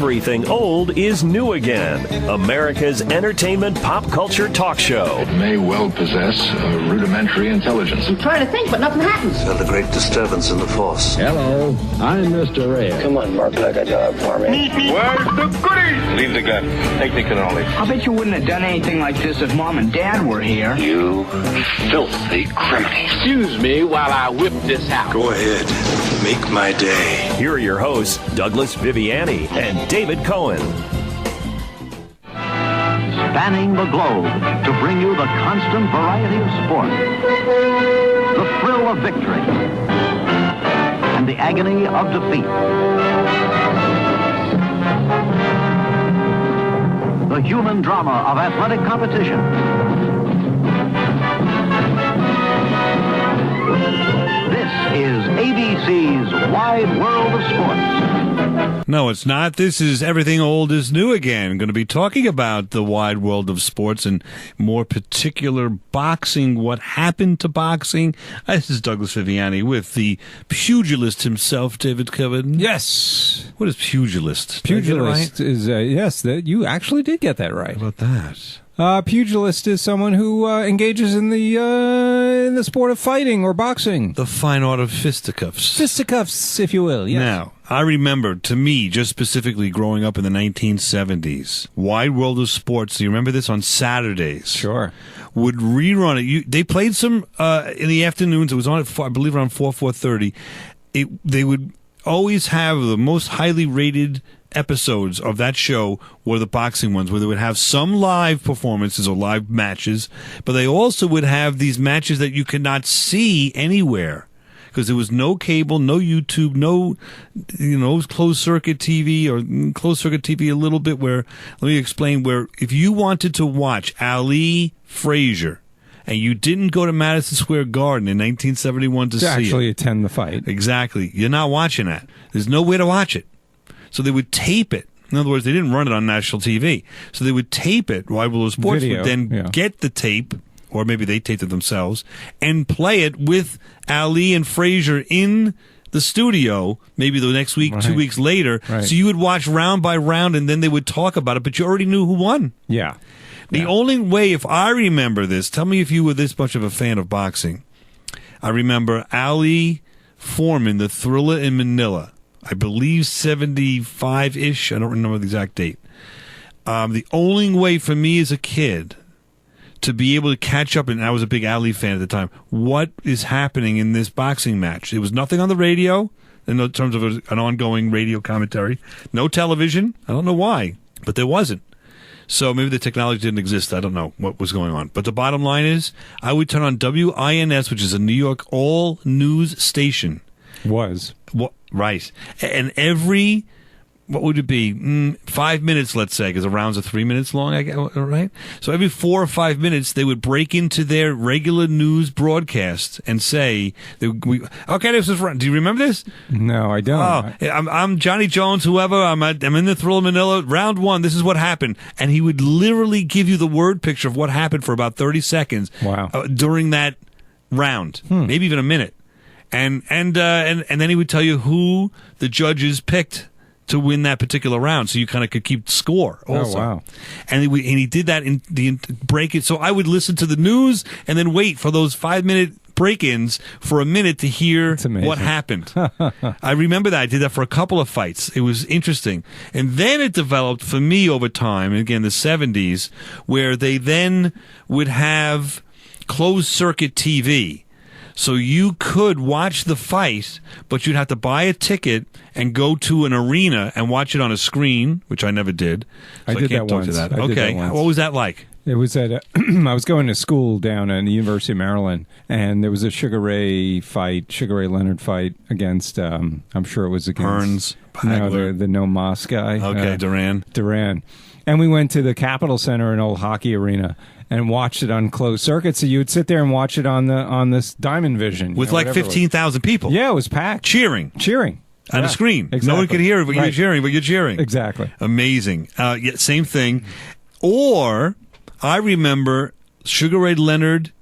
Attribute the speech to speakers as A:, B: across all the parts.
A: Everything old is new again. America's entertainment pop culture talk show.
B: It may well possess a rudimentary intelligence.
C: I'm trying to think, but nothing happens.
D: Felt a great disturbance in the force.
E: Hello, I'm Mr. Red.
D: Come on, Mark, like a job for me.
B: Where's the goodies? Leave the gun. Take the cannoli.
F: I bet you wouldn't have done anything like this if Mom and Dad were here.
D: You filthy criminal.
E: Excuse me while I whip this out.
B: Go ahead. Make my day.
A: Here are your hosts, Douglas Viviani and David Cohen.
G: Spanning the globe to bring you the constant variety of sport, the thrill of victory, and the agony of defeat. The human drama of athletic competition. This is ABC's Wide World of Sports.
H: No, it's not. This is Everything Old is New Again. Going to be talking about the wide world of sports and more particular boxing, what happened to boxing. This is Douglas Viviani with the pugilist himself, David Cohen.
I: Yes.
H: What is pugilist?
I: Pugilist is, yes, that you actually did get that right.
H: How about that?
I: Pugilist is someone who engages in the sport of fighting or boxing.
H: The fine art of fisticuffs.
I: Fisticuffs, if you will, yes.
H: Now, I remember, to me, just specifically growing up in the 1970s, Wide World of Sports, do you remember this, on Saturdays?
I: Sure.
H: Would rerun it. They played some in the afternoons. It was on at, I believe, around 4:30. They would always have the most highly rated episodes of that show were the boxing ones, where they would have some live performances or live matches, but they also would have these matches that you could not see anywhere because there was no cable, no YouTube, no, closed circuit TV, or closed circuit TV a little bit. Where, let me explain, where if you wanted to watch Ali Frazier and you didn't go to Madison Square Garden in 1971 to see
I: actually
H: it,
I: attend the fight.
H: Exactly. You're not watching that. There's no way to watch it. So they would tape it. In other words, they didn't run it on national TV. So they would tape it. Wide World of Sports
I: Video,
H: would then get the tape, or maybe they taped it themselves, and play it with Ali and Frazier in the studio, maybe the next week, 2 weeks later.
I: Right.
H: So you would watch round by round, and then they would talk about it, but you already knew who won.
I: Yeah.
H: The only way, if I remember this, tell me if you were this much of a fan of boxing. I remember Ali Foreman, the Thriller in Manila. I believe 75-ish. I don't remember the exact date. The only way for me as a kid to be able to catch up, and I was a big Ali fan at the time, what is happening in this boxing match? There was nothing on the radio in terms of an ongoing radio commentary. No television. I don't know why, but there wasn't. So maybe the technology didn't exist. I don't know what was going on. But the bottom line is, I would turn on WINS, which is a New York all-news station.
I: Was.
H: Right. And every, what would it be, 5 minutes, let's say, because the rounds are 3 minutes long, right? So every 4 or 5 minutes, they would break into their regular news broadcast and say, okay, this is right. Do you remember this?
I: No, I don't.
H: Oh, I'm Johnny Jones, whoever. I'm in the Thriller Manila. Round one, this is what happened. And he would literally give you the word picture of what happened for about 30 seconds during that round, maybe even a minute. And then he would tell you who the judges picked to win that particular round, so you kind of could keep score also.
I: Oh, wow.
H: And he did that in the break it. So I would listen to the news and then wait for those 5-minute break-ins for a minute to hear what happened. I remember that. I did that for a couple of fights. It was interesting. And then it developed for me over time, again, the 70s, where they then would have closed-circuit TV. So you could watch the fight, but you'd have to buy a ticket and go to an arena and watch it on a screen, which I never did. So
I: I did
H: can't
I: that
H: talk
I: once.
H: to that.
I: I did
H: Okay,
I: that once.
H: what was that like?
I: It was at I was going to school down at the University of Maryland, and there was a Sugar Ray Leonard fight against, I'm sure it was against...
H: Burns,
I: the No Mas guy.
H: Okay,
I: Duran. And we went to the Capitol Center, an old hockey arena, and watched it on closed circuit. So you would sit there and watch it on this Diamond Vision.
H: With like 15,000 people.
I: Yeah, it was packed.
H: Cheering.
I: On
H: a screen.
I: Exactly.
H: No one could hear it, but you're cheering.
I: Exactly.
H: Amazing. Same thing. Or, I remember Sugar Ray Leonard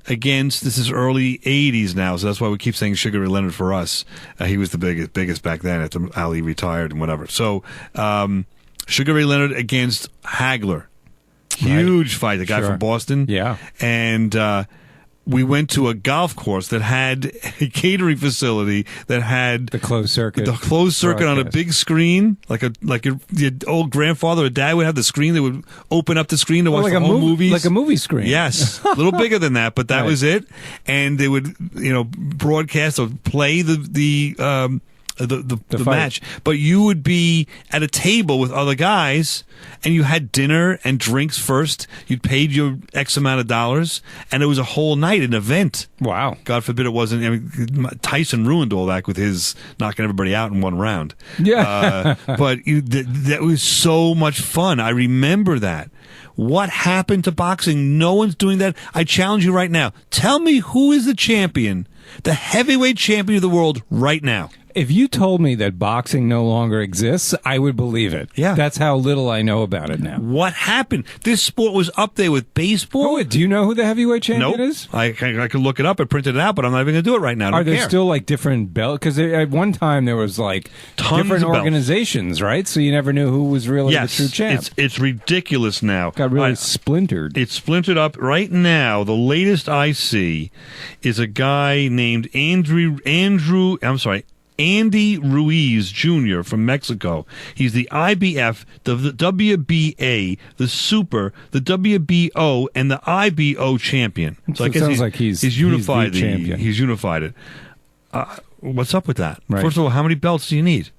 H: against, this is early 80s now, so that's why we keep saying Sugar Ray Leonard for us. He was the biggest back then after Ali retired and whatever. So Sugar Ray Leonard against Hagler. Huge fight, the guy from Boston.
I: Yeah.
H: And we went to a golf course that had a catering facility that had
I: The closed circuit.
H: On a big screen, like your old grandfather or dad would have the screen that would open up the screen to watch the whole movies.
I: Like a movie screen.
H: Yes, a little bigger than that, but that was it. And they would, broadcast or play the match, but you would be at a table with other guys, and you had dinner and drinks first. You'd paid your X amount of dollars, and it was a whole night, an event.
I: Wow.
H: God forbid it wasn't. I mean, Tyson ruined all that with his knocking everybody out in one round.
I: Yeah.
H: But that was so much fun. I remember that. What happened to boxing? No one's doing that. I challenge you right now. Tell me who is the champion, the heavyweight champion of the world right now.
I: If you told me that boxing no longer exists, I would believe it.
H: Yeah.
I: That's how little I know about it now.
H: What happened? This sport was up there with baseball.
I: Oh, do you know who the heavyweight champion is?
H: I could look it up. I printed it out, but I'm not even going to do it right now.
I: Are there still like different belts? Because at one time there was like
H: Tons
I: different
H: of belts.
I: Organizations, right? So you never knew who was really the true champ.
H: It's ridiculous now.
I: Got really splintered.
H: It's splintered up right now. The latest I see is a guy named Andy Ruiz Jr. from Mexico. He's the IBF, the WBA, the Super, the WBO, and the IBO champion.
I: So it sounds like he's
H: unified
I: the champion.
H: He's unified it. What's up with that?
I: Right.
H: First of all, how many belts do you need?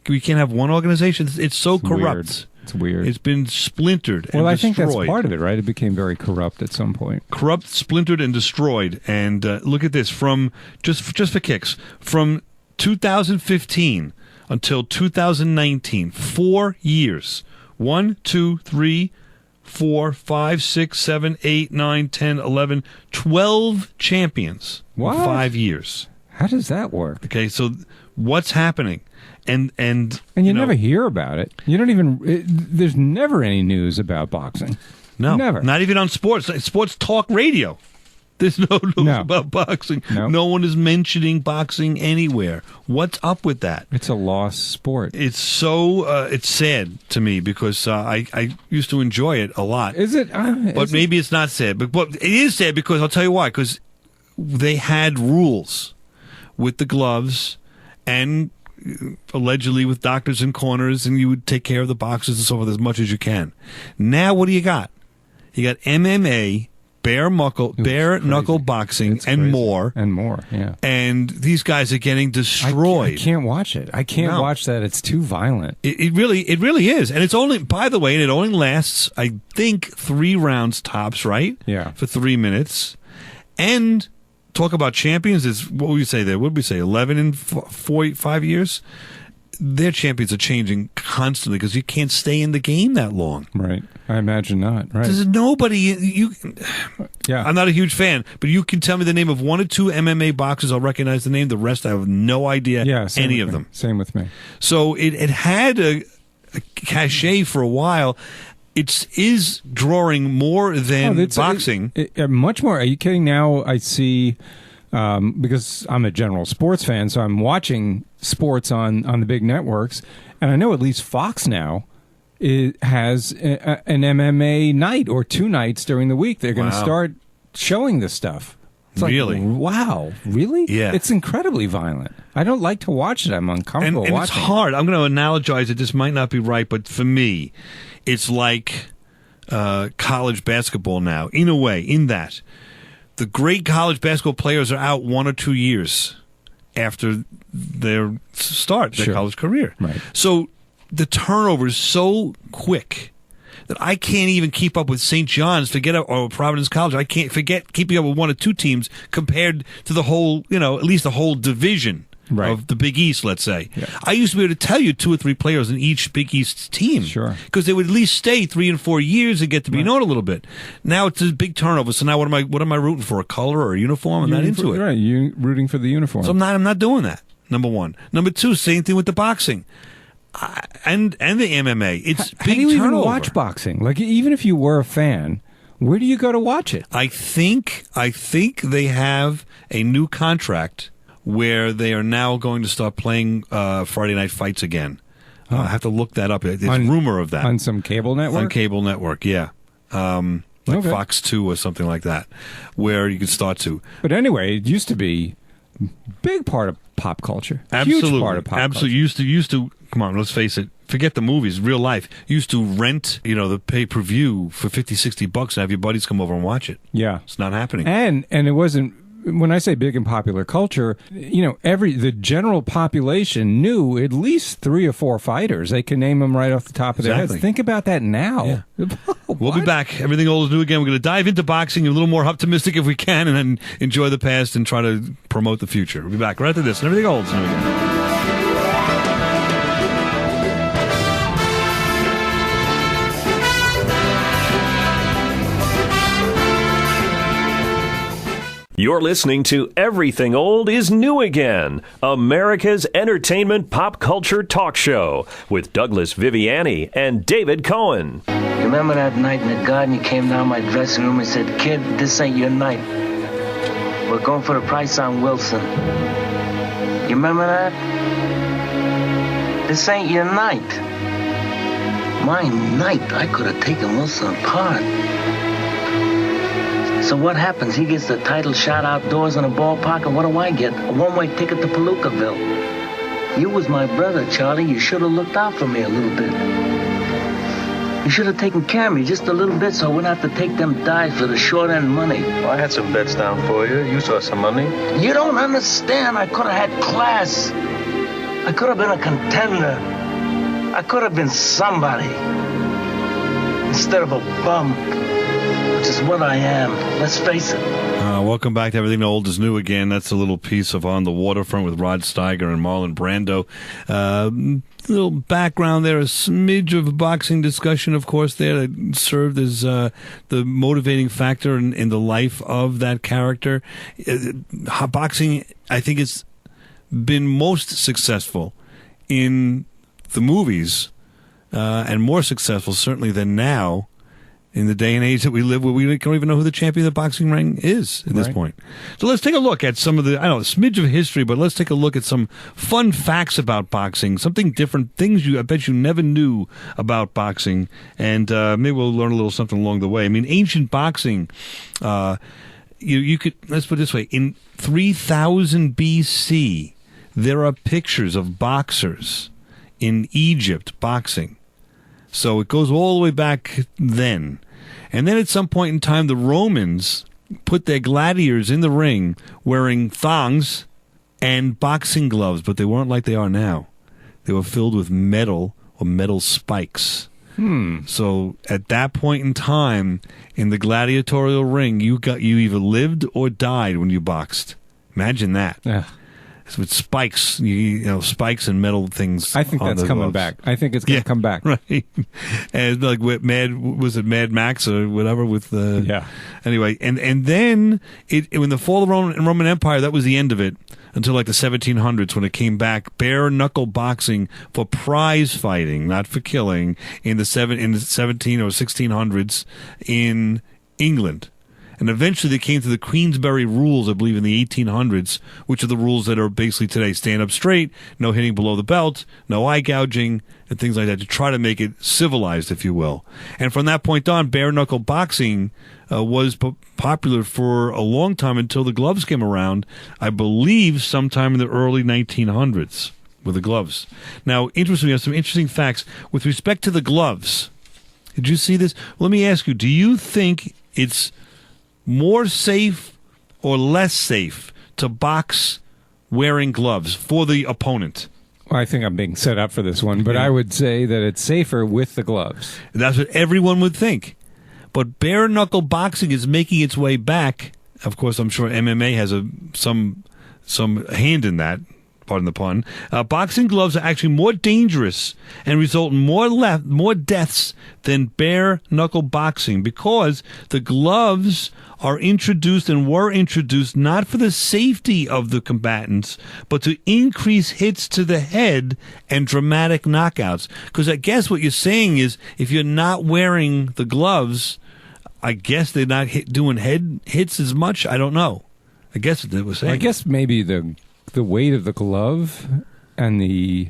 H: We can't have one organization. It's so corrupt.
I: Weird. It's weird.
H: It's been splintered and destroyed.
I: Well, I think that's part of it, right? It became very corrupt at some point.
H: Corrupt, splintered, and destroyed. And look at this. From just for kicks, from 2015 until 2019, 4 years. 1, 2, 3, 4, 5, 6, 7, 8, 9, 10, 11, 12 champions in 5 years.
I: How does that work?
H: Okay, so what's happening? And
I: you never hear about it. You don't even. There's never any news about boxing.
H: No,
I: never.
H: Not even on sports talk radio. There's no news about boxing. No one is mentioning boxing anywhere. What's up with that?
I: It's a lost sport.
H: It's so it's sad to me because I used to enjoy it a lot.
I: Is it?
H: But maybe it's not sad. But it is sad because I'll tell you why. Because they had rules with the gloves and allegedly with doctors in corners, and you would take care of the boxers and so forth as much as you can. Now what do you got? You got MMA, bare knuckle boxing, and more.
I: And more, yeah.
H: And these guys are getting destroyed.
I: I can't watch it. I can't watch that. It's too violent.
H: It really is. And it's only, by the way, and it only lasts, I think, 3 rounds tops, right?
I: Yeah.
H: For 3 minutes. And talk about champions, is what would we say there? What would we say, 11 in 5 years? Their champions are changing constantly because you can't stay in the game that long.
I: Right. I imagine not. Right.
H: There's nobody.
I: Yeah.
H: I'm not a huge fan, but you can tell me the name of 1 or 2 MMA boxers. I'll recognize the name. The rest, I have no idea any of them.
I: Same with me.
H: So it had a cachet for a while. It is drawing more than boxing.
I: Much more. Are you kidding? Now I see, because I'm a general sports fan, so I'm watching sports on the big networks, and I know at least Fox now has an MMA night or 2 nights during the week. They're going to start showing this stuff. It's
H: really?
I: Like, wow. Really?
H: Yeah.
I: It's incredibly violent. I don't like to watch it. I'm uncomfortable
H: and
I: watching
H: it's hard. I'm going to analogize it. This might not be right, but for me, it's like college basketball now, in a way, in that the great college basketball players are out 1 or 2 years after their start, their college career.
I: Right.
H: So the turnover is so quick that I can't even keep up with St. John's, or Providence College. I can't forget keeping up with 1 or 2 teams compared to the whole, at least the whole division of the Big East, let's say.
I: Yeah.
H: I used to be able to tell you 2 or 3 players in each Big East team.
I: Sure.
H: Because they would at least stay 3 and 4 years and get to be known a little bit. Now it's a big turnover. So now what am I rooting for? A color or a uniform? I'm not into it.
I: Right. You're rooting for the uniform.
H: So I'm not doing that. Number 1. Number 2, same thing with the boxing. And the MMA. It's big
I: How do you
H: turnover.
I: even watch boxing? Like, even if you were a fan, Where do you go to watch it?
H: I think they have a new contract where they are now going to start playing Friday night fights again. I have to look that up. There's rumor of that
I: on some cable network.
H: On cable network, yeah. Like Fox 2 or something like that, where you can start to.
I: But anyway, it used to be a big part of pop culture.
H: Absolutely.
I: Huge part of pop culture.
H: Used to. Come on, let's face it. Forget the movies. Real life. You used to rent, the pay-per-view for $50-$60 and have your buddies come over and watch it.
I: Yeah,
H: it's not happening.
I: And it wasn't. When I say big in popular culture, the general population knew at least 3 or 4 fighters. They can name them right off the top of their heads. Think about that now.
H: Yeah. We'll be back. Everything old is new again. We're going to dive into boxing, a little more optimistic if we can, and then enjoy the past and try to promote the future. We'll be back right after this, and everything old is new again.
A: You're listening to Everything Old is New Again, America's entertainment pop culture talk show with Douglas Viviani and David Cohen.
C: You remember that night in the garden? You came down my dressing room and said, "Kid, this ain't your night. We're going for the price on Wilson." You remember that? This ain't your night. My night. I could have taken Wilson apart. So what happens? He gets the title shot outdoors in a ballpark, and what do I get? A one-way ticket to Palookaville. You was my brother, Charlie. You should have looked out for me a little bit. You should have taken care of me just a little bit so I wouldn't have to take them dives for the short-end money.
B: Well, I had some bets down for you. You saw some money.
C: You don't understand. I could have had class. I could have been a contender. I could have been somebody instead of a bum. Which is what I am. Let's face it.
H: Welcome back to Everything Old is New Again. That's a little piece of On the Waterfront with Rod Steiger and Marlon Brando. Little background there, a smidge of boxing discussion, of course, there that served as the motivating factor in the life of that character. Boxing, I think, has been most successful in the movies and more successful, certainly, than now. In the day and age that we live, where we don't even know who the champion of the boxing ring is at this point. So let's take a look at some of a smidge of history, but let's take a look at some fun facts about boxing, something different, things I bet you never knew about boxing, and maybe we'll learn a little something along the way. I mean, ancient boxing, you could, let's put it this way, in 3000 BC, there are pictures of boxers in Egypt boxing. So it goes all the way back then. And then at some point in time, the Romans put their gladiators in the ring wearing thongs and boxing gloves, but they weren't like they are now. They were filled with metal or metal spikes. So at that point in time, in the gladiatorial ring, you either lived or died when you boxed. Imagine that.
I: Yeah.
H: With spikes, spikes and metal things.
I: I think that's coming back. I think it's going to come back.
H: Right. And like with Mad Max or whatever with
I: yeah.
H: Anyway, and then when the fall of the Roman Empire, that was the end of it until like the 1700s when it came back. Bare knuckle boxing for prize fighting, not for killing, in the 17 or 1600s in England. And eventually they came to the Queensberry rules, I believe, in the 1800s, which are the rules that are basically today. Stand up straight, no hitting below the belt, no eye gouging, and things like that, to try to make it civilized, if you will. And from that point on, bare-knuckle boxing was popular for a long time until the gloves came around, I believe sometime in the early 1900s with the gloves. Now, interestingly, we have some interesting facts. With respect to the gloves, did you see this? Let me ask you, do you think it's more safe or less safe to box wearing gloves for the opponent?
I: Well, I think I'm being set up for this one, but I would say that it's safer with the gloves.
H: That's what everyone would think. But bare-knuckle boxing is making its way back. Of course, I'm sure MMA has some hand in that. Pardon the pun. Boxing gloves are actually more dangerous and result in more deaths than bare-knuckle boxing because the gloves are introduced and were introduced not for the safety of the combatants, but to increase hits to the head and dramatic knockouts. Because I guess what you're saying is if you're not wearing the gloves, I guess they're not doing head hits as much. I don't know. I guess what they were saying.
I: I guess maybe the weight of the glove and the...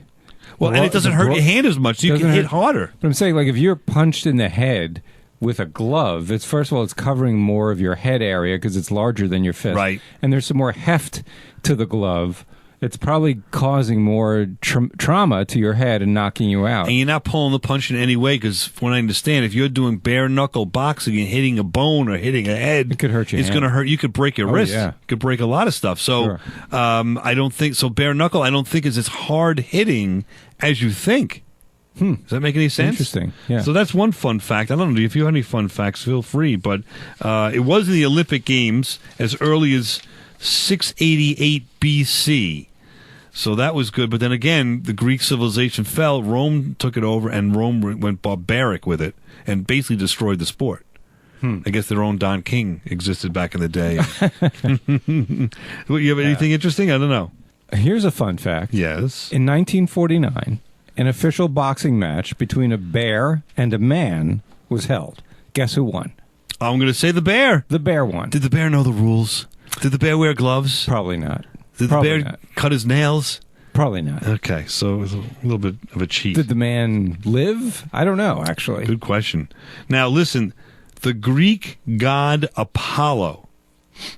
H: Well, and it doesn't hurt your hand as much, so you can hit harder.
I: But I'm saying, like, if you're punched in the head with a glove, it's first of all, it's covering more of your head area because it's larger than your fist.
H: Right.
I: And there's some more heft to the glove. It's probably causing more trauma to your head and knocking you out.
H: And you're not pulling the punch in any way because, from what I understand, if you're doing bare-knuckle boxing and hitting a bone or hitting a head,
I: it could hurt you.
H: It's going to hurt. You could break your wrist.
I: Yeah.
H: You could break a lot of stuff. So
I: Sure.
H: I don't think so. Bare-knuckle, I don't think is as hard hitting as you think. Does that make any sense?
I: Interesting. Yeah.
H: So that's one fun fact. I don't know if you have any fun facts. Feel free. But it was in the Olympic Games as early as 688 BC. So that was good. But then again, the Greek civilization fell. Rome took it over, and Rome went barbaric with it and basically destroyed the sport. I guess their own Don King existed back in the day. You have anything interesting? I don't know.
I: Here's a fun fact.
H: Yes.
I: In 1949, an official boxing match between a bear and a man was held. Guess who won?
H: I'm going to say the bear.
I: The bear won.
H: Did the bear know the rules? Did the bear wear gloves?
I: Probably not.
H: Did
I: Probably
H: the bear
I: not.
H: cut his nails?
I: Probably not.
H: Okay, so it was a little bit of a cheat.
I: Did the man live? I don't know, actually.
H: Good question. Now, listen, the Greek god Apollo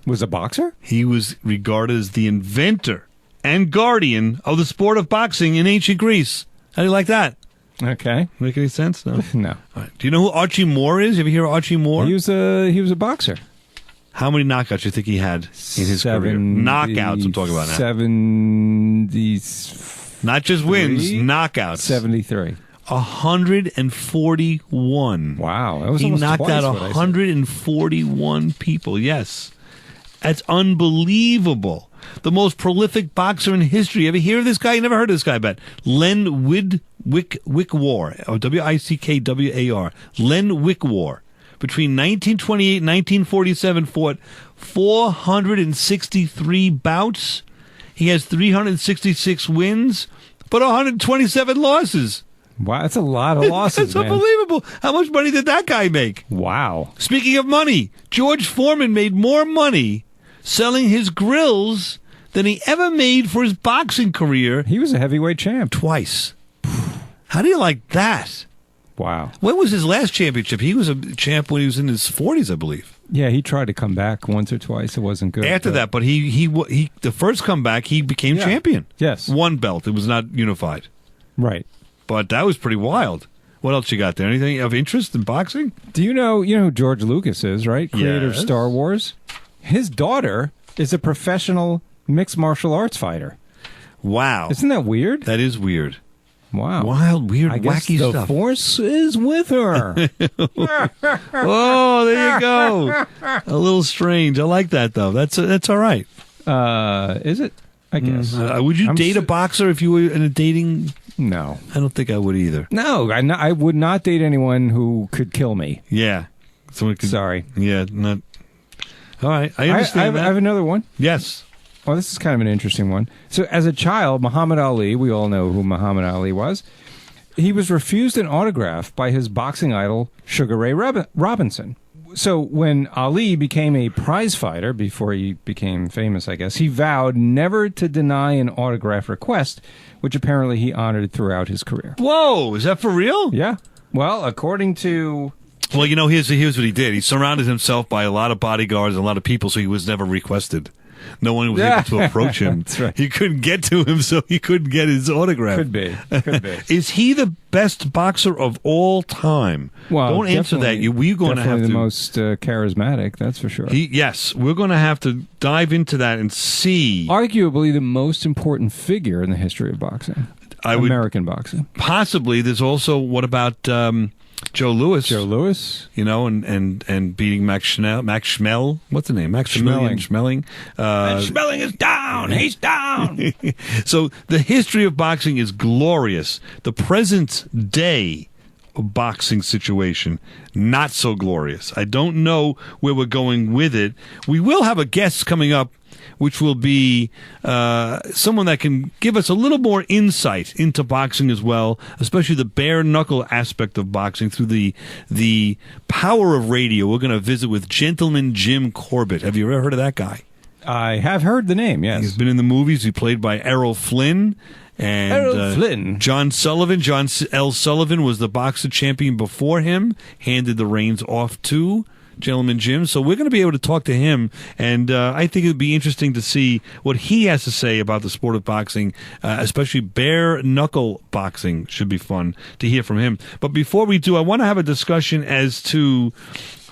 I: was a boxer?
H: He was regarded as the inventor and guardian of the sport of boxing in ancient Greece. How do you like that?
I: Okay.
H: Make any sense? No.
I: No.
H: All right. Do you know who Archie Moore is? You ever hear of Archie Moore?
I: He was a boxer.
H: How many knockouts do you think he had in his career? Knockouts I'm talking about now.
I: 70.
H: Not just wins, knockouts.
I: 73.
H: 141.
I: Wow. That was
H: he
I: almost
H: knocked
I: twice
H: out
I: what I said.
H: 141 people. Yes. That's unbelievable. The most prolific boxer in history. Ever hear of this guy? You never heard of this guy, but Len Wickwar, or Wickwar. Len Wickwar. Between 1928 and 1947, fought 463 bouts. He has 366 wins, but 127 losses.
I: Wow, that's a lot of losses,
H: That's unbelievable. How much money did that guy make?
I: Wow.
H: Speaking of money, George Foreman made more money selling his grills than he ever made for his boxing career.
I: He was a heavyweight champ.
H: Twice. How do you like that?
I: Wow.
H: When was his last championship? He was a champ when he was in his 40s, I believe.
I: Yeah, he tried to come back once or twice. It wasn't good.
H: After that, but he the first comeback, he became champion.
I: Yes.
H: One belt. It was not unified.
I: Right.
H: But that was pretty wild. What else you got there? Anything of interest in boxing?
I: Do you know who George Lucas is, right? Creator of
H: Yes.
I: Star Wars. His daughter is a professional mixed martial arts fighter.
H: Wow.
I: Isn't that weird?
H: That is weird.
I: Wow.
H: Wild, weird,
I: I guess
H: wacky
I: the
H: stuff.
I: Force is with her.
H: Oh, there you go. A little strange. I like that, though. That's all right.
I: Is it? I guess.
H: Would you date a boxer if you were in a dating?
I: No.
H: I don't think I would either.
I: No, I would not date anyone who could kill me.
H: Yeah. Someone could,
I: Sorry.
H: Yeah, not. All right. I understand
I: I
H: that.
I: have another one.
H: Yes.
I: Well, this is kind of an interesting one. So, as a child, Muhammad Ali, we all know who Muhammad Ali was, he was refused an autograph by his boxing idol, Sugar Ray Robinson. So, when Ali became a prize fighter, before he became famous, I guess, he vowed never to deny an autograph request, which apparently he honored throughout his career.
H: Whoa, is that for real?
I: Yeah. Well, according to...
H: Well, here's what he did. He surrounded himself by a lot of bodyguards and a lot of people, so he was never requested. No one was able to approach him.
I: That's right.
H: He couldn't get to him, so he couldn't get his autograph.
I: Could be.
H: Is he the best boxer of all time?
I: Well,
H: don't answer that. We're going to have to.
I: the most charismatic, that's for sure.
H: Yes, we're going to have to dive into that and see.
I: Arguably the most important figure in the history of boxing. American boxing.
H: Possibly. There's also, what about Joe Louis?
I: Joe Louis.
H: And beating Max Schmel. What's the name? Maximilian Schmeling.
I: Schmeling is down. He's down.
H: So the history of boxing is glorious. The present day boxing situation, not so glorious. I don't know where we're going with it. We will have a guest coming up which will be someone that can give us a little more insight into boxing as well, especially the bare-knuckle aspect of boxing through the power of radio. We're going to visit with Gentleman Jim Corbett. Have you ever heard of that guy?
I: I have heard the name, yes.
H: He's been in the movies. He played by Errol Flynn. And
I: Errol Flynn.
H: John L. Sullivan was the boxer champion before him, handed the reins off to Gentleman Jim. So we're going to be able to talk to him, and I think it would be interesting to see what he has to say about the sport of boxing, especially bare-knuckle boxing. Should be fun to hear from him. But before we do, I want to have a discussion as to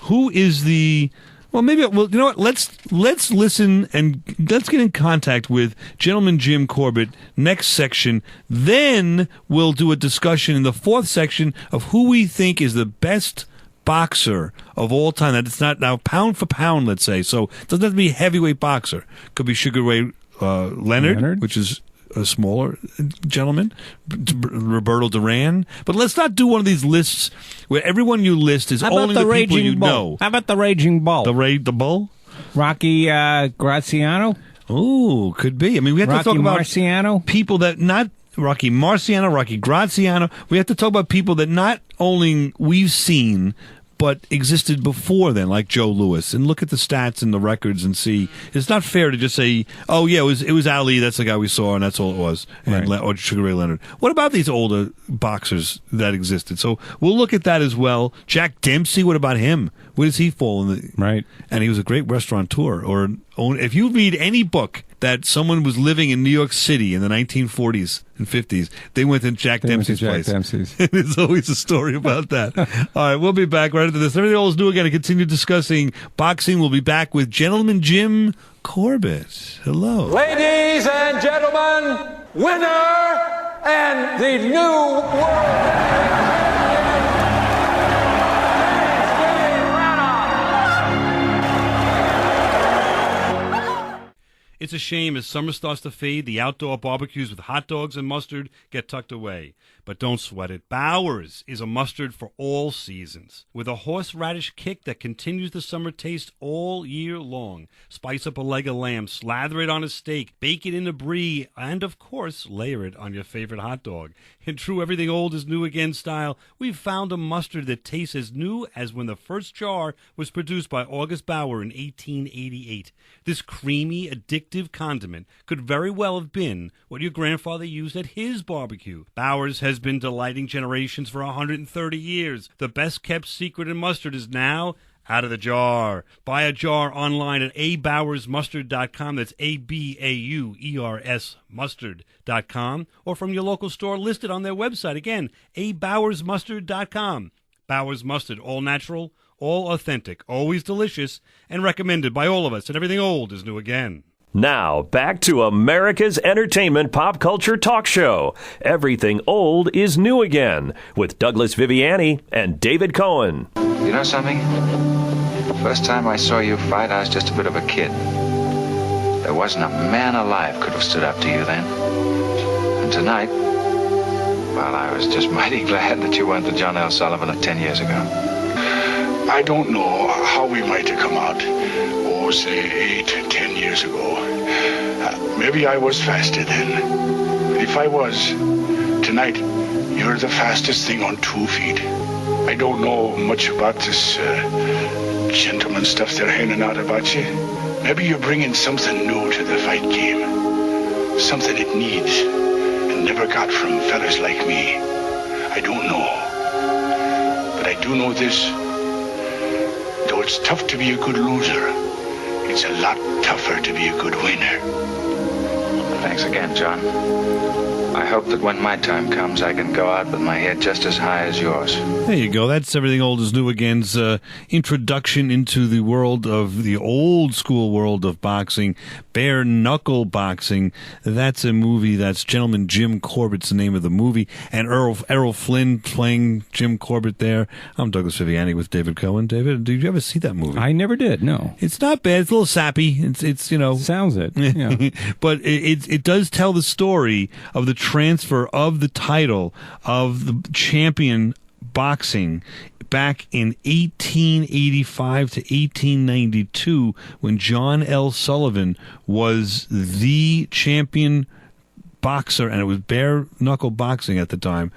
H: who is the... Well, you know what? Let's listen and let's get in contact with Gentleman Jim Corbett next section. Then we'll do a discussion in the fourth section of who we think is the best boxer of all time. That it's not now pound for pound, let's say. So it doesn't have to be a heavyweight boxer. Could be Sugar Ray Leonard, which is a smaller gentleman, Roberto Duran. But let's not do one of these lists where everyone you list is only the people you know.
I: How about the Raging Bull?
H: The Bull?
I: Rocky Graziano?
H: Oh, could be. I mean, we have to talk about
I: Marciano?
H: People that not Rocky Marciano, Rocky Graziano. We have to talk about people that not only we've seen, but existed before then, like Joe Louis, and look at the stats and the records and see. It's not fair to just say, "Oh yeah, it was Ali. That's the guy we saw, and that's all it was." And or Sugar Ray Leonard. What about these older boxers that existed? So we'll look at that as well. Jack Dempsey. What about him? Where does he fall in the
I: right?
H: And he was a great restaurateur. Or if you read any book that someone was living in New York City in the 1940s and 50s, they went to Jack Dempsey's place. There's always a story about that. All right, we'll be back right after this. Everything Old is New Again to continue discussing boxing. We'll be back with Gentleman Jim Corbett. Hello.
J: Ladies and gentlemen, winner and the new world.
H: It's a shame as summer starts to fade, the outdoor barbecues with hot dogs and mustard get tucked away. But don't sweat it. Bowers is a mustard for all seasons. With a horseradish kick that continues the summer taste all year long. Spice up a leg of lamb, slather it on a steak, bake it in a brie, and of course, layer it on your favorite hot dog. In true everything old is new again style, we've found a mustard that tastes as new as when the first jar was produced by August Bauer in 1888. This creamy, addictive condiment could very well have been what your grandfather used at his barbecue. Bauer's has been delighting generations for 130 years. The best-kept secret in mustard is now out of the jar. Buy a jar online at abauersmustard.com. That's A-B-A-U-E-R-S mustard.com. Or from your local store listed on their website. Again, abauersmustard.com. Bauer's Mustard, all natural, all authentic, always delicious, and recommended by all of us. And everything old is new again.
A: Now, back to America's entertainment pop culture talk show. Everything old is new again, with Douglas Viviani and David Cohen.
K: You know something? First time I saw you fight, I was just a bit of a kid. There wasn't a man alive could have stood up to you then. And tonight, well, I was just mighty glad that you weren't the John L. Sullivan of 10 years ago.
L: I don't know how we might have come out, say 8, 10 years ago. Maybe I was faster then. But if I was, tonight, you're the fastest thing on 2 feet. I don't know much about this gentleman stuff they're handing out about you. Maybe you're bringing something new to the fight game. Something it needs and never got from fellas like me. I don't know. But I do know this. Though it's tough to be a good loser, it's a lot tougher to be a good winner.
K: Thanks again, John. I hope that when my time comes, I can go out with my head just as high as yours.
H: There you go. That's Everything Old is New Again's introduction into the world of the old school world of boxing, bare knuckle boxing. That's a movie. That's Gentleman Jim Corbett's the name of the movie, and Errol Flynn playing Jim Corbett there. I'm Douglas Viviani with David Cohen. David, did you ever see that movie?
I: I never did. No,
H: it's not bad. It's a little sappy. It's you know
I: sounds it, yeah.
H: But it does tell the story of the transfer of the title of the champion boxing back in 1885 to 1892 when John L. Sullivan was the champion boxer, and it was bare-knuckle boxing at the time,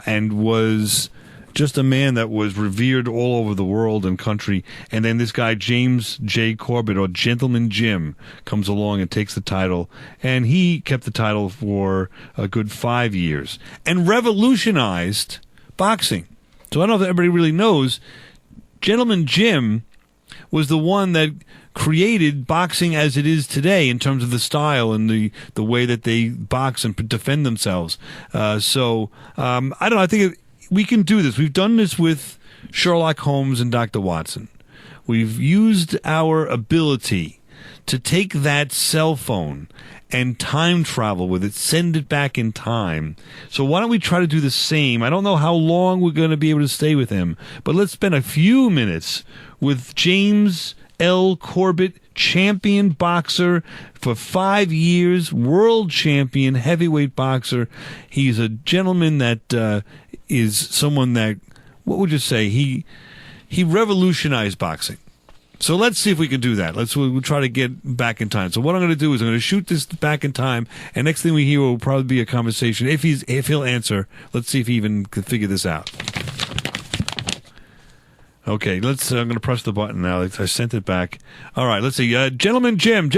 H: and was just a man that was revered all over the world and country. And then this guy, James J. Corbett, or Gentleman Jim, comes along and takes the title. And he kept the title for a good 5 years and revolutionized boxing. So I don't know if everybody really knows, Gentleman Jim was the one that created boxing as it is today in terms of the style and the way that they box and defend themselves. I don't know. I think we can do this. We've done this with Sherlock Holmes and Dr. Watson. We've used our ability to take that cell phone and time travel with it, send it back in time. So why don't we try to do the same? I don't know how long we're going to be able to stay with him, but let's spend a few minutes with James L. Corbett, champion boxer for 5 years, world champion heavyweight boxer. He's a gentleman that is someone that, what would you say, he revolutionized boxing. So let's see if we can do that. We'll try to get back in time. So what I'm going to do is I'm going to shoot this back in time, and next thing we hear will probably be a conversation. If he'll answer, let's see if he even can figure this out. Okay, I'm going to press the button now. I sent it back. All right, let's see. Gentleman Jim,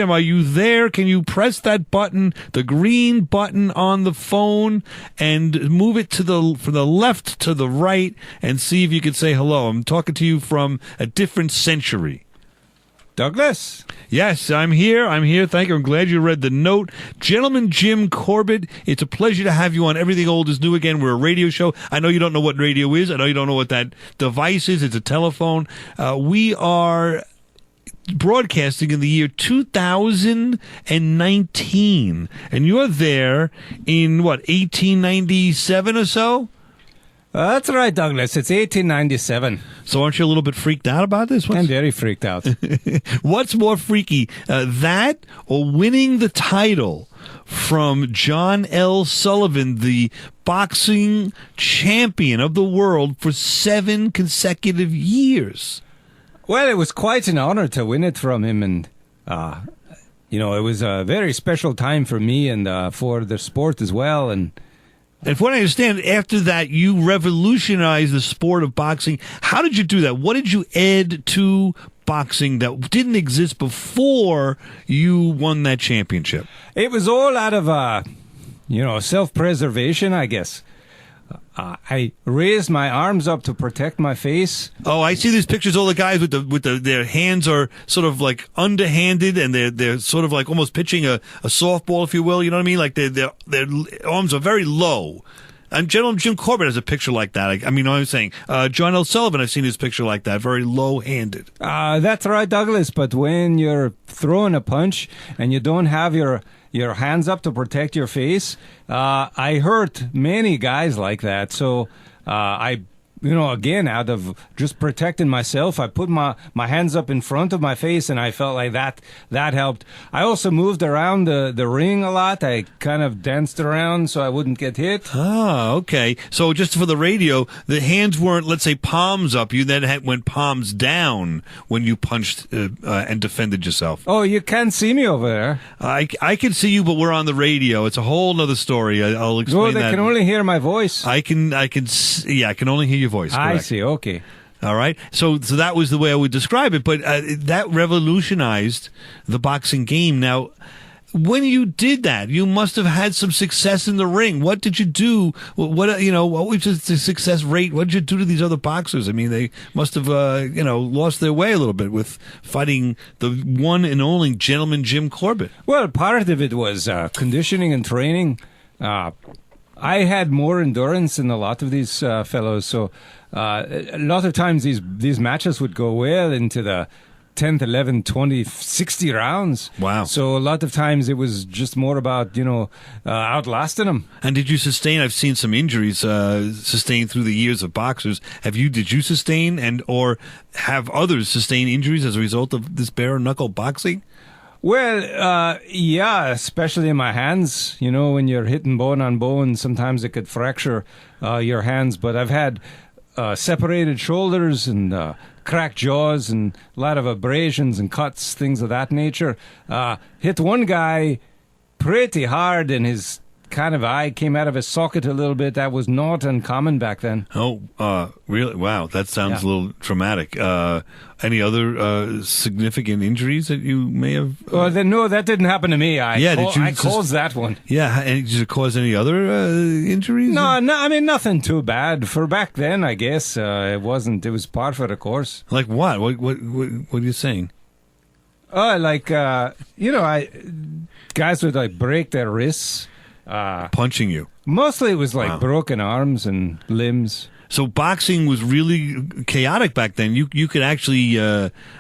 H: are you there? Can you press that button, the green button on the phone, and move it from the left to the right, and see if you can say hello? I'm talking to you from a different century.
I: Douglas?
H: Yes, I'm here. Thank you. I'm glad you read the note. Gentleman Jim Corbett, it's a pleasure to have you on Everything Old is New Again. We're a radio show. I know you don't know what radio is. I know you don't know what that device is. It's a telephone. We are broadcasting in the year 2019. And you're there in, 1897 or so?
I: That's right, Douglas. It's 1897.
H: So aren't you a little bit freaked out about this?
I: I'm very freaked out.
H: What's more freaky, that or winning the title from John L. Sullivan, the boxing champion of the world for 7 consecutive years?
I: Well, it was quite an honor to win it from him, and it was a very special time for me and for the sport as well. And
H: from what I understand, after that, you revolutionized the sport of boxing. How did you do that? What did you add to boxing that didn't exist before you won that championship?
I: It was all out of, self-preservation, I guess. I raised my arms up to protect my face.
H: Oh, I see these pictures. All the guys with their hands are sort of like underhanded, and they're sort of like almost pitching a softball, if you will. You know what I mean? Like their arms are very low. And Gentleman Jim Corbett has a picture like that. I'm saying John L. Sullivan, I've seen his picture like that, very low-handed.
I: That's right, Douglas. But when you're throwing a punch and you don't have your hands up to protect your face, I hurt many guys like that. So again, out of just protecting myself, I put my hands up in front of my face, and I felt like that helped. I also moved around the ring a lot. I kind of danced around so I wouldn't get hit.
H: Ah, okay. So just for the radio, the hands weren't, let's say, palms up. You then went palms down when you punched and defended yourself.
I: Oh, you can't see me over there.
H: I can see you, but we're on the radio. It's a whole other story. I'll explain that.
I: They can only hear my voice.
H: I can only hear your voice. Correct.
I: I see. Okay.
H: All right. So that was the way I would describe it. But that revolutionized the boxing game. Now, when you did that, you must have had some success in the ring. What did you do? What was the success rate? What did you do to these other boxers? I mean, they must have, lost their way a little bit with fighting the one and only Gentleman Jim Corbett.
I: Well, part of it was conditioning and training. I had more endurance than a lot of these fellows, so a lot of times these matches would go well into the 10th, 11th, 20th, 60 rounds.
H: Wow.
I: So a lot of times it was just more about, outlasting them.
H: And did you sustain, I've seen some injuries sustained through the years of boxers. Did you sustain or have others sustain injuries as a result of this bare knuckle boxing?
I: Well, yeah, especially in my hands. You know, when you're hitting bone on bone, sometimes it could fracture your hands. But I've had separated shoulders and cracked jaws and a lot of abrasions and cuts, things of that nature. Hit one guy pretty hard and his kind of eye came out of his socket a little bit. That was not uncommon back then.
H: Oh, really? Wow, that sounds a little traumatic. Any other significant injuries that you may have?
I: Well, no, that didn't happen to me. I caused that one.
H: Yeah, and did it cause any other injuries?
I: No, I mean, nothing too bad. For back then, I guess, it wasn't. It was par for the course.
H: Like what? What are you saying?
I: Guys would, like, break their wrists.
H: Punching you.
I: Mostly it was like broken arms and limbs.
H: So boxing was really chaotic back then. You could actually,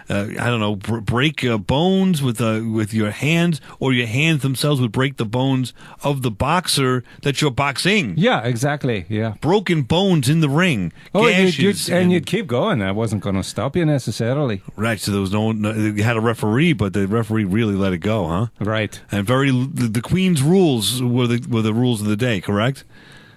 H: break bones with your hands, or your hands themselves would break the bones of the boxer that you're boxing.
I: Yeah, exactly. Yeah,
H: broken bones in the ring. Gashes,
I: you'd keep going. That wasn't going to stop you necessarily.
H: Right. So there was you had a referee, but the referee really let it go, huh?
I: Right.
H: And the Queen's rules were the rules of the day, correct?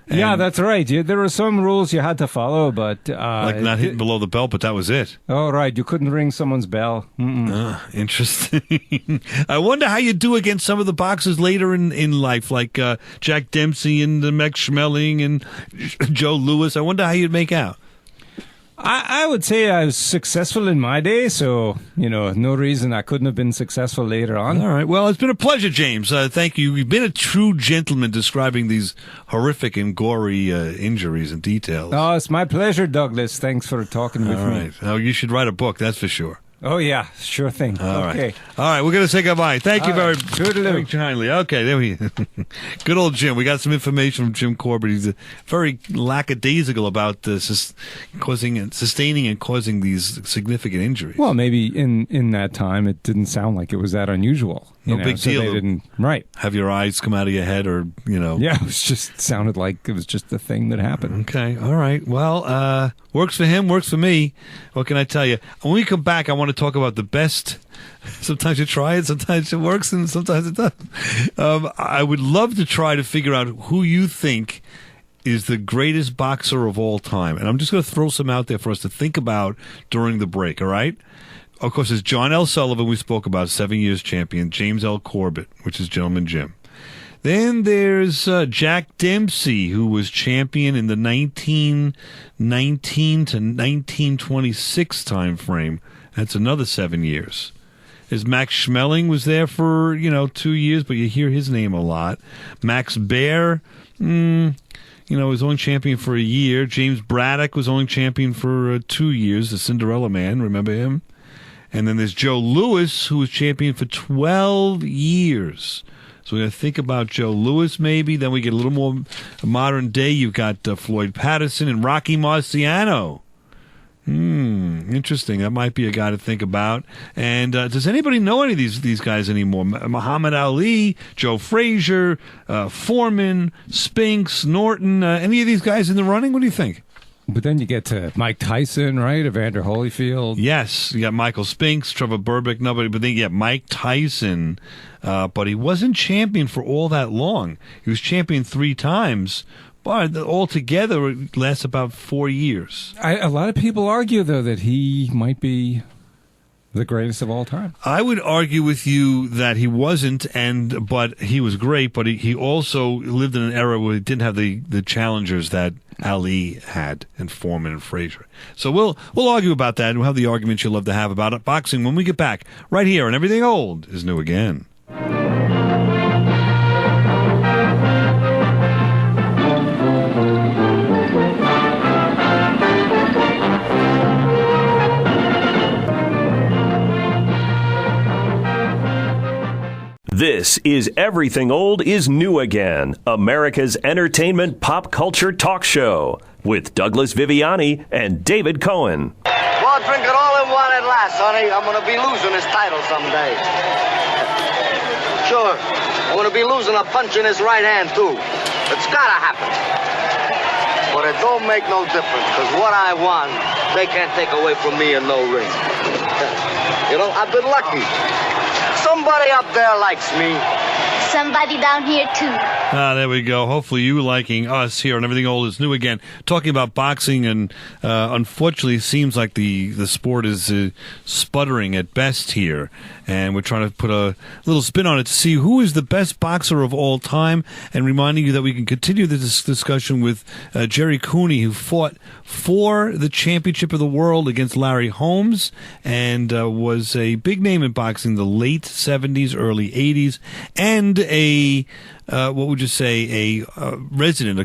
I: Yeah, that's right. There were some rules you had to follow, but...
H: like not hitting below the belt, but that was it.
I: Oh, right. You couldn't ring someone's bell.
H: Interesting. I wonder how you do against some of the boxers later in life, like Jack Dempsey and Max Schmeling and Joe Louis. I wonder how you'd make out.
I: I would say I was successful in my day, so, no reason I couldn't have been successful later on.
H: All right. Well, it's been a pleasure, James. Thank you. You've been a true gentleman describing these horrific and gory injuries and details.
I: Oh, it's my pleasure, Douglas. Thanks for talking with me.
H: All right. Oh, you should write a book, that's for sure.
I: Oh, yeah, sure thing.
H: All
I: okay.
H: Right. All right, we're going to say goodbye. Thank you very
I: much.
H: Kindly. Okay, there we Good old Jim. We got some information from Jim Corbett. He's very lackadaisical about sustaining and causing these significant injuries.
I: Well, maybe in that time it didn't sound like it was that unusual.
H: No big deal.
I: They didn't, right.
H: Have your eyes come out of your head or,
I: Yeah, it sounded like it was just a thing that happened.
H: Okay, all right. Well, works for him, works for me. What can I tell you? When we come back, I want to talk about the best. Sometimes you try it, sometimes it works, and sometimes it doesn't. I would love to try to figure out who you think is the greatest boxer of all time. And I'm just going to throw some out there for us to think about during the break, all right? Of course, there's John L. Sullivan, we spoke about, 7 years champion. James L. Corbett, which is Gentleman Jim. Then there's Jack Dempsey, who was champion in the 1919 to 1926 time frame. That's another 7 years. There's Max Schmeling, was there for 2 years, but you hear his name a lot. Max Baer, was only champion for a year. James Braddock was only champion for 2 years. The Cinderella Man, remember him? And then there's Joe Louis, who was champion for 12 years. So we're going to think about Joe Louis maybe. Then we get a little more modern day. You've got Floyd Patterson and Rocky Marciano. Interesting. That might be a guy to think about. And does anybody know any of these guys anymore? Muhammad Ali, Joe Frazier, Foreman, Spinks, Norton. Any of these guys in the running? What do you think?
I: But then you get to Mike Tyson, right? Evander Holyfield.
H: Yes, you got Michael Spinks, Trevor Burbick, nobody. But then you got Mike Tyson. But he wasn't champion for all that long. He was champion 3 times. But altogether, it lasts about 4 years.
I: A lot of people argue, though, that he might be the greatest of all time.
H: I would argue with you that he wasn't, but he was great. But he also lived in an era where he didn't have the challengers that Ali had, and Foreman and Frazier. So we'll argue about that, and we'll have the arguments you love to have about boxing when we get back, right here on Everything Old is New Again.
A: This is Everything Old is New Again, America's entertainment pop culture talk show with Douglas Viviani and David Cohen.
M: Well, drink it all in one at last, honey. I'm going to be losing this title someday. Sure, I'm going to be losing a punch in his right hand, too. It's got to happen. But it don't make no difference, because what I want, they can't take away from me in no ring. I've been lucky. Somebody up there likes me.
N: Somebody down here, too.
H: There we go. Hopefully you liking us here on Everything Old is New Again. Talking about boxing, and unfortunately it seems like the sport is sputtering at best here. And we're trying to put a little spin on it to see who is the best boxer of all time, and reminding you that we can continue this discussion with Gerry Cooney, who fought for the championship of the world against Larry Holmes, and was a big name in boxing in the late 70s, early 80s, and what would you say, a resident,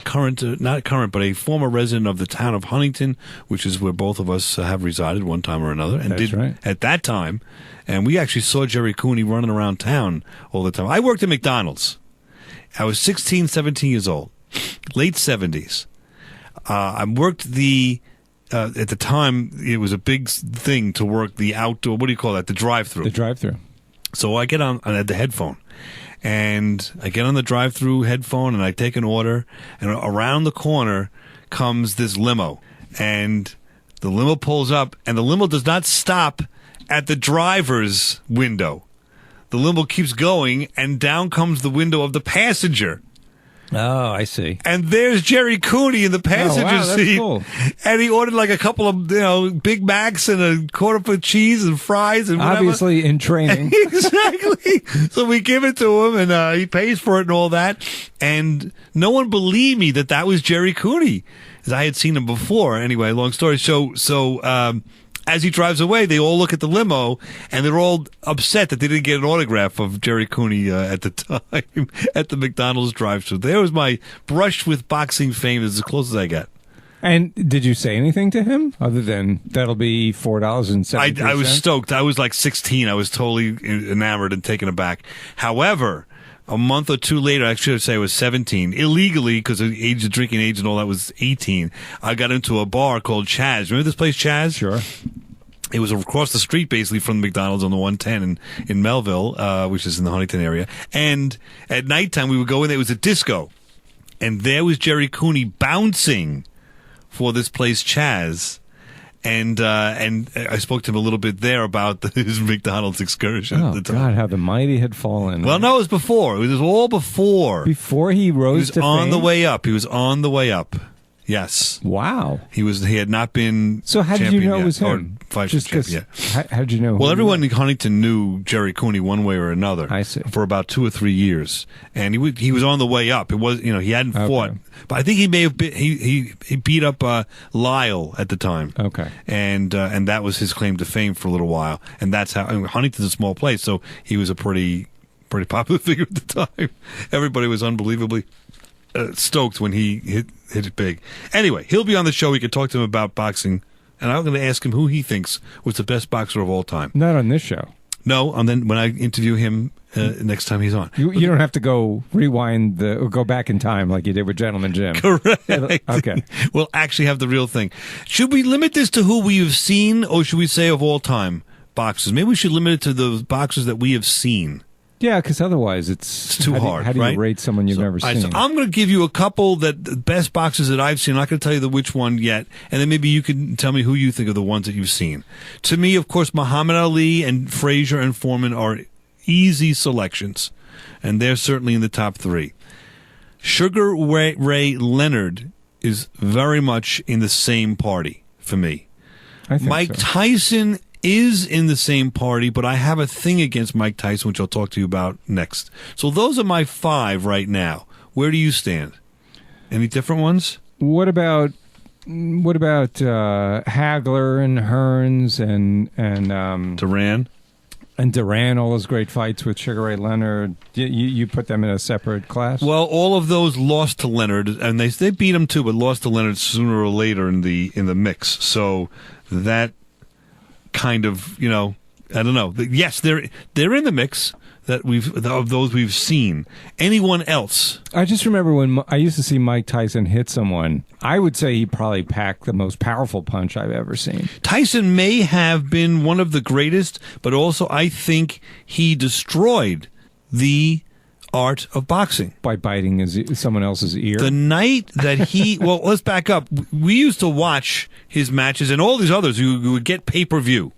H: not current, but a former resident of the town of Huntington, which is where both of us have resided one time or another, and
I: That's right.
H: at that time. And we actually saw Gerry Cooney running around town all the time. I worked at McDonald's. I was 16, 17 years old, late 70s. I worked at the time, it was a big thing to work the outdoor, what do you call that, the drive-thru.
I: The drive-thru.
H: So I get on the headphone, and I get on the drive-thru headphone, and I take an order, and around the corner comes this limo. And the limo pulls up, and the limo does not stop at the driver's window. The limo keeps going, and down comes the window of the passenger.
I: Oh, I see.
H: And there's Gerry Cooney in the passenger seat.
I: Cool.
H: And he ordered like a couple of Big Macs and a quarter of cheese and fries and whatever.
I: Obviously in training.
H: Exactly. So we give it to him, and he pays for it and all that. And no one believed me that was Gerry Cooney, because I had seen him before. Anyway, long story. So as he drives away, they all look at the limo, and they're all upset that they didn't get an autograph of Gerry Cooney at the time at the McDonald's drive-thru. There was my brush with boxing fame. As close as I got.
I: And did you say anything to him other than that'll be $4.70?
H: I was stoked. I was like 16. I was totally enamored and taken aback. However, a month or two later, I should say I was 17, illegally, because of the drinking age and all that was 18, I got into a bar called Chaz. Remember this place, Chaz?
I: Sure.
H: It was across the street, basically, from the McDonald's on the 110 in Melville, which is in the Huntington area. And at nighttime, we would go in there. It was a disco. And there was Gerry Cooney bouncing for this place, Chaz. And I spoke to him a little bit there about his McDonald's excursion at the time.
I: God, how the mighty had fallen.
H: Well, no, it was before. It was all before.
I: Before he rose to fame?
H: He was on the way up. He was on the way up. Yes.
I: Wow.
H: He had not been.
I: So how did you know it was him?
H: Just because. Yeah.
I: How did you know?
H: Well, everyone in Huntington knew Gerry Cooney one way or another.
I: I see.
H: For about 2 or 3 years, and he was on the way up. It was he hadn't fought, but I think he may have been. He beat up Lyle at the time.
I: Okay.
H: And that was his claim to fame for a little while, and that's how Huntington's a small place, so he was a pretty popular figure at the time. Everybody was unbelievably stoked when he hit it big. Anyway, he'll be on the show. We can talk to him about boxing, and I'm going to ask him who he thinks was the best boxer of all time.
I: Not on this show.
H: No, and then when I interview him next time he's on.
I: You don't have to go rewind or go back in time like you did with Gentleman Jim.
H: Correct.
I: Okay.
H: We'll actually have the real thing. Should we limit this to who we have seen, or should we say of all time boxers? Maybe we should limit it to the boxers that we have seen.
I: Yeah, because otherwise it's
H: too hard.
I: How do you rate someone you've never seen?
H: So I'm going to give you a couple the best boxers that I've seen. I'm not going to tell you which one yet, and then maybe you can tell me who you think are the ones that you've seen. To me, of course, Muhammad Ali and Frazier and Foreman are easy selections, and they're certainly in the top 3. Sugar Ray Leonard is very much in the same party for me.
I: I think
H: Mike
I: so.
H: Tyson is in the same party, but I have a thing against Mike Tyson, which I'll talk to you about next. So those are my 5 right now. Where do you stand? Any different ones?
I: What about Hagler and Hearns and
H: Duran?
I: And Duran, all those great fights with Sugar Ray Leonard. You put them in a separate class?
H: Well, all of those lost to Leonard, and they beat him too, but lost to Leonard sooner or later in the mix. So that kind of, I don't know. Yes, they're in the mix of those we've seen. Anyone else?
I: I just remember when I used to see Mike Tyson hit someone. I would say he probably packed the most powerful punch I've ever seen.
H: Tyson may have been one of the greatest, but also I think he destroyed the art of boxing
I: by biting someone else's ear.
H: The night that well, let's back up. We used to watch his matches and all these others. You would get pay-per-view.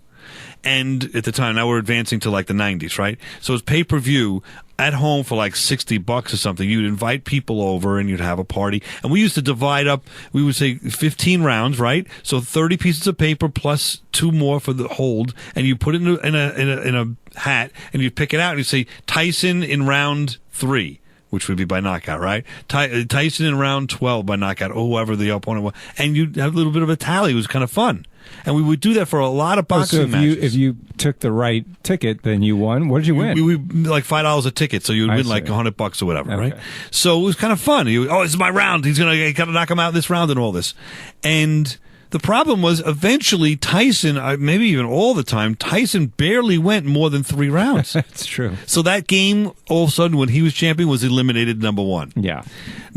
H: And at the time, now we're advancing to like the 90s, right? So it's pay-per-view at home for like $60 or something. You'd invite people over and you'd have a party. And we used to divide up, we would say 15 rounds, right? So 30 pieces of paper plus 2 more for the hold. And you put it in a hat and you pick it out and you say Tyson in round 3. Which would be by knockout, right? Tyson in round 12 by knockout, or whoever the opponent was. And you'd have a little bit of a tally. It was kind of fun. And we would do that for a lot of boxing matches.
I: If you took the right ticket, then you won. What did you win?
H: We like $5 a ticket, so you would win like $100 or whatever, right? So it was kind of fun. This is my round. He's going to knock him out this round and all this. And the problem was eventually Tyson, maybe even all the time, Tyson barely went more than 3 rounds.
I: That's true.
H: So that game, all of a sudden, when he was champion, was eliminated, number 1.
I: Yeah.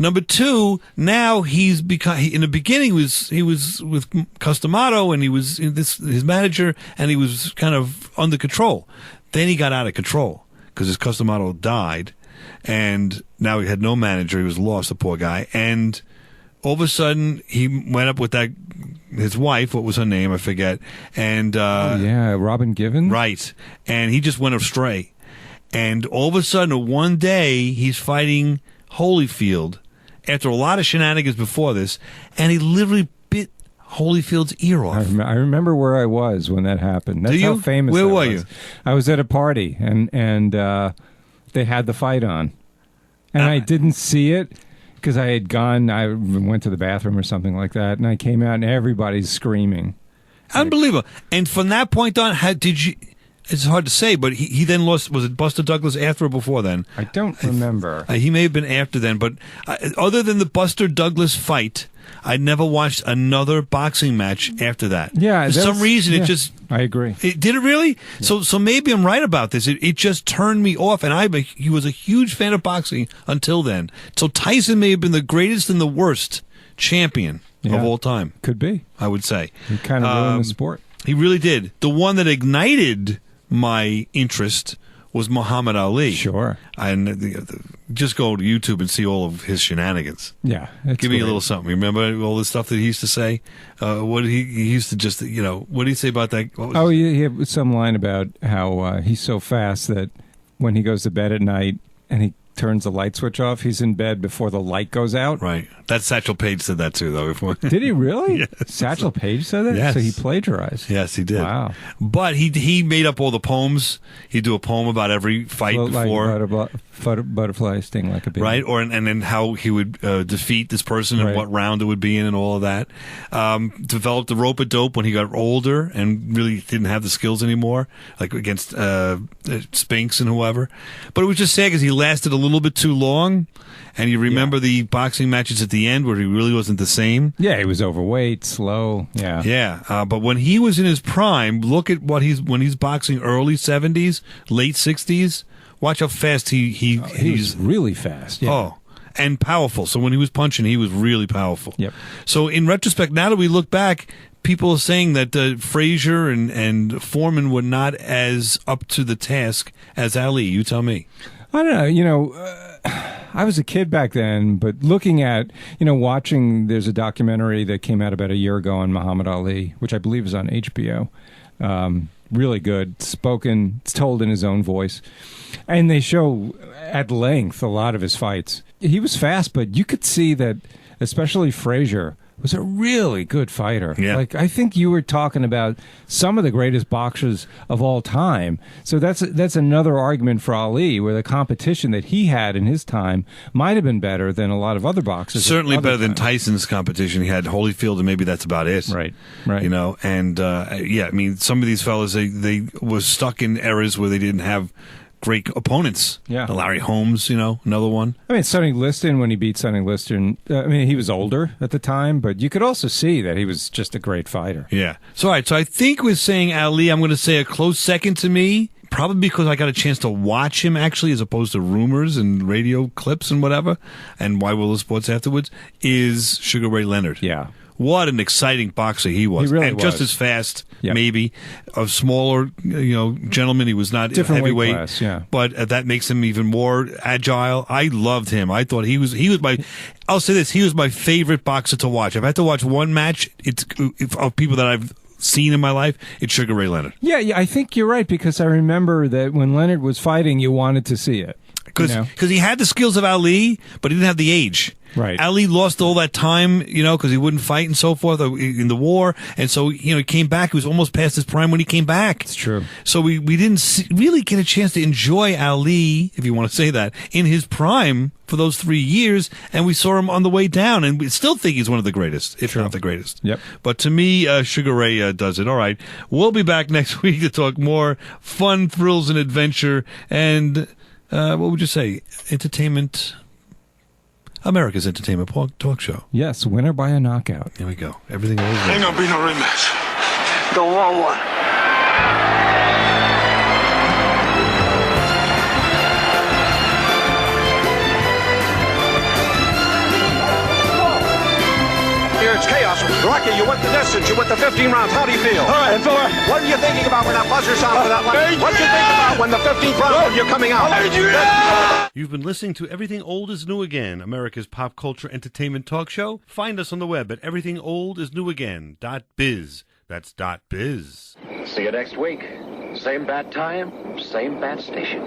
H: Number 2, now he's become, in the beginning, he was with Customato, and he was his manager, and he was kind of under control. Then he got out of control because his Customato died, and now he had no manager. He was lost, the poor guy. And all of a sudden, he went up with his wife, what was her name? I forget. And
I: Robin Givens?
H: Right. And he just went astray. And all of a sudden, one day, he's fighting Holyfield after a lot of shenanigans before this, and he literally bit Holyfield's ear off.
I: I remember where I was when that happened. That's how famous
H: Where
I: that
H: were
I: was.
H: you?
I: I was at a party, and they had the fight on. And I didn't see it. Because I went to the bathroom or something like that, and I came out and everybody's screaming.
H: Unbelievable. And from that point on, it's hard to say, but he then lost, was it Buster Douglas after or before then?
I: I don't remember.
H: He may have been after then, but other than the Buster Douglas fight, I never watched another boxing match after that.
I: Yeah.
H: For some reason, it just...
I: I agree.
H: Did it really? Yeah. So maybe I'm right about this. It just turned me off, and he was a huge fan of boxing until then. So Tyson may have been the greatest and the worst champion of all time.
I: Could be.
H: I would say.
I: He kind of ruined the sport.
H: He really did. The one that ignited my interest was Muhammad Ali.
I: Sure.
H: And just go to YouTube and see all of his shenanigans.
I: Yeah.
H: Give me a little something. Remember all the stuff that he used to say? What he used to just, what did he say about that?
I: He had some line about how he's so fast that when he goes to bed at night and he turns the light switch off, he's in bed before the light goes out.
H: Right. That Satchel Paige said that too, though. Before.
I: Did he really?
H: Yes.
I: Satchel Paige said that?
H: Yes.
I: So he plagiarized.
H: Yes, he did.
I: Wow.
H: But he made up all the poems. He'd do a poem about every fight before.
I: Like butterfly sting like a bee.
H: Right, and then how he would defeat this person and what round it would be in and all of that. Developed the rope-a-dope when he got older and really didn't have the skills anymore, like against Spinks and whoever. But it was just sad because he lasted a little bit too long. And you remember the boxing matches at the end where he really wasn't the same?
I: Yeah, he was overweight, slow. Yeah.
H: Yeah, but when he was in his prime, look at when he's boxing early 70s, late 60s. Watch how fast he's
I: really fast. Yeah.
H: Oh, and powerful. So when he was punching, he was really powerful.
I: Yep.
H: So in retrospect, now that we look back, people are saying that Frazier and Foreman were not as up to the task as Ali. You tell me.
I: I don't know. I was a kid back then, but looking at, watching, there's a documentary that came out about a year ago on Muhammad Ali, which I believe is on HBO. Really good, spoken, it's told in his own voice. And they show at length a lot of his fights. He was fast, but you could see that, especially Frazier, was a really good fighter.
H: Yeah.
I: Like, I think you were talking about some of the greatest boxers of all time. So that's another argument for Ali, where the competition that he had in his time might have been better than a lot of other boxers.
H: Certainly better than Tyson's competition. He had Holyfield, and maybe that's about it.
I: Right.
H: And I mean, some of these fellas, they were stuck in eras where they didn't have great opponents.
I: Yeah.
H: Larry Holmes, another one.
I: I mean, Sonny Liston, when he beat Sonny Liston, he was older at the time, but you could also see that he was just a great fighter.
H: Yeah. So, all right. So I think we're saying Ali, I'm going to say a close second to me, probably because I got a chance to watch him actually, as opposed to rumors and radio clips and whatever, and Why Will the Sports afterwards, is Sugar Ray Leonard.
I: Yeah.
H: What an exciting boxer he was.
I: He really
H: and
I: was.
H: Just as fast, maybe. A smaller, gentleman. He was not
I: different
H: heavyweight.
I: Weight class, yeah.
H: But that makes him even more agile. I loved him. I thought he was I'll say this, he was my favorite boxer to watch. If I had to watch one match, it's of people that I've seen in my life, it's Sugar Ray Leonard.
I: Yeah, I think you're right, because I remember that when Leonard was fighting, you wanted to see it.
H: Because he had the skills of Ali, but he didn't have the age.
I: Right.
H: Ali lost all that time, because he wouldn't fight and so forth in the war. And so, he came back. He was almost past his prime when he came back.
I: It's true.
H: So we didn't really get a chance to enjoy Ali, if you want to say that, in his prime for those 3 years. And we saw him on the way down. And we still think he's one of the greatest, if not the greatest.
I: Yep.
H: But to me, Sugar Ray does it. All right. We'll be back next week to talk more fun, thrills, and adventure. And what would you say? Entertainment... America's entertainment talk show.
I: Yes, winner by a knockout.
H: Here we go. Everything over.
L: Ain't gonna be no rematch. Don't want one.
O: Here it's chaos. Rocky, you went the distance. You went the 15 rounds. How do you feel?
L: All right, fella.
O: What are you thinking about when that buzzer sounds for that line? What do you think about when the 15th round when you're coming out?
H: You've been listening to Everything Old is New Again, America's pop culture entertainment talk show. Find us on the web at everythingoldisnewagain.biz. That's .biz.
D: See you next week. Same bat time, same bat station.